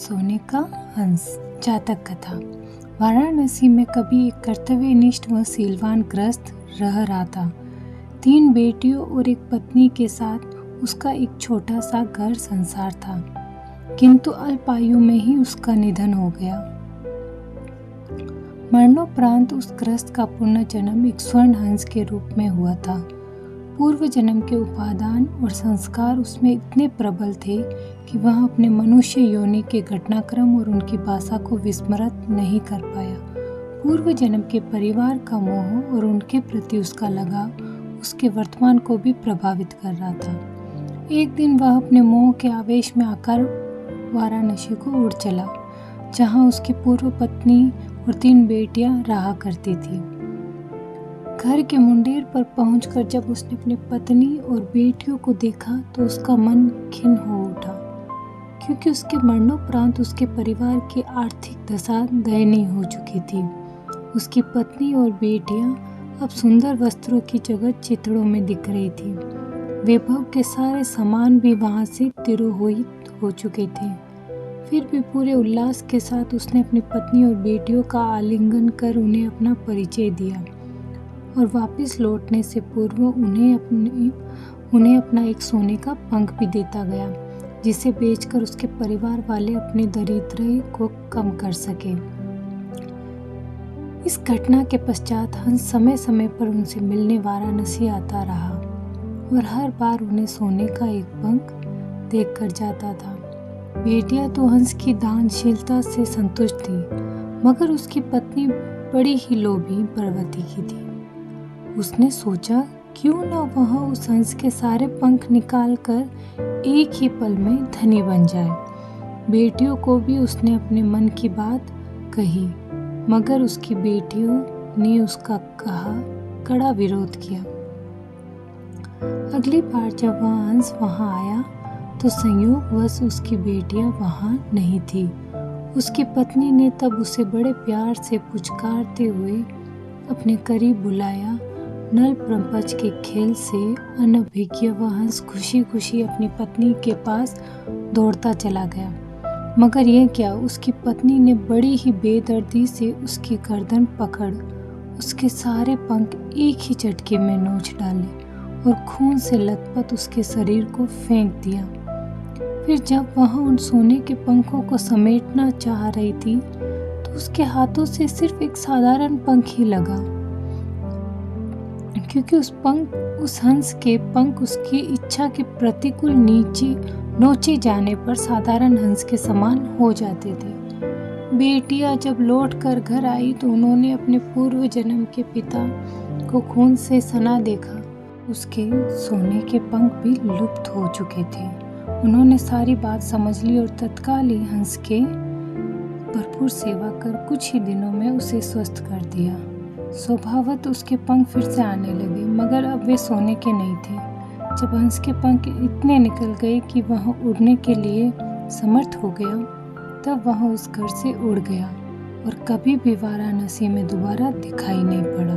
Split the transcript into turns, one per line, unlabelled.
सोने का हंस। जातक कथा। वाराणसी में कभी एक कर्तव्यनिष्ठ व सीलवान गृहस्थ रह रहा था। 3 बेटियों और एक पत्नी के साथ उसका एक छोटा सा घर संसार था, किंतु अल्पायु में ही उसका निधन हो गया। मरणोपरांत उस गृहस्थ का पुनर्जन्म एक स्वर्ण हंस के रूप में हुआ था। पूर्व जन्म के उपादान और संस्कार उसमें इतने प्रबल थे कि वह अपने मनुष्य योनि के घटनाक्रम और उनकी भाषा को विस्मृत नहीं कर पाया। पूर्व जन्म के परिवार का मोह और उनके प्रति उसका लगाव उसके वर्तमान को भी प्रभावित कर रहा था। एक दिन वह अपने मोह के आवेश में आकर वाराणसी को उड़ चला, जहां उसकी पूर्व पत्नी और 3 बेटियां रहा करती थी। घर के मुंडेर पर पहुंचकर जब उसने अपनी पत्नी और बेटियों को देखा तो उसका मन खिन्न हो उठा, क्योंकि उसके मरणोपरांत उसके परिवार की आर्थिक दशा दयनीय हो चुकी थी। उसकी पत्नी और बेटियां अब सुंदर वस्त्रों की जगह चिथड़ों में दिख रही थी। वैभव के सारे सामान भी वहां से तिरोहित हो चुके थे। फिर भी पूरे उल्लास के साथ उसने अपनी पत्नी और बेटियों का आलिंगन कर उन्हें अपना परिचय दिया और वापस लौटने से पूर्व उन्हें अपना एक सोने का पंख भी देता गया, जिसे बेचकर उसके परिवार वाले अपने दरिद्र को कम कर सके। इस घटना के पश्चात हंस समय समय पर उनसे मिलने वाराणसी आता रहा और हर बार उन्हें सोने का एक पंख देख कर जाता था। बेटियां तो हंस की दानशीलता से संतुष्ट थी, मगर उसकी पत्नी बड़ी ही लोभी प्रवृत्ति की थी। उसने सोचा, क्यों न वह उस हंस के सारे पंख निकाल कर एक ही पल में धनी बन जाए। बेटियों को भी उसने अपने मन की बात कही, मगर उसकी बेटियों ने उसका कड़ा विरोध किया। अगली बार जब वह हंस वहां आया तो संयोगवश उसकी बेटियां वहां नहीं थी। उसकी पत्नी ने तब उसे बड़े प्यार से पुचकारते हुए अपने करीब बुलाया। नल प्रपंच के खेल से अनभिज्ञ वह हंस खुशी खुशी अपनी पत्नी के पास दौड़ता चला गया, मगर यह क्या, उसकी पत्नी ने बड़ी ही बेदर्दी से उसकी गर्दन पकड़ उसके सारे पंख एक ही झटके में नोच डाले और खून से लथपथ उसके शरीर को फेंक दिया। फिर जब वह उन सोने के पंखों को समेटना चाह रही थी तो उसके हाथों से सिर्फ एक साधारण पंख ही लगा, क्योंकि उस हंस के पंख उसकी इच्छा के प्रतिकूल नोचे जाने पर साधारण हंस के समान हो जाते थे। बेटियां जब लौट कर घर आई तो उन्होंने अपने पूर्व जन्म के पिता को खून से सना देखा। उसके सोने के पंख भी लुप्त हो चुके थे। उन्होंने सारी बात समझ ली और तत्काल ही हंस के भरपूर सेवा कर कुछ ही दिनों में उसे स्वस्थ कर दिया। स्वभावत उसके पंख फिर से आने लगे, मगर अब वे सोने के नहीं थे। जब हंस के पंख इतने निकल गए कि वह उड़ने के लिए समर्थ हो गया, तब वह उस घर से उड़ गया और कभी भी वाराणसी में दोबारा दिखाई नहीं पड़ा।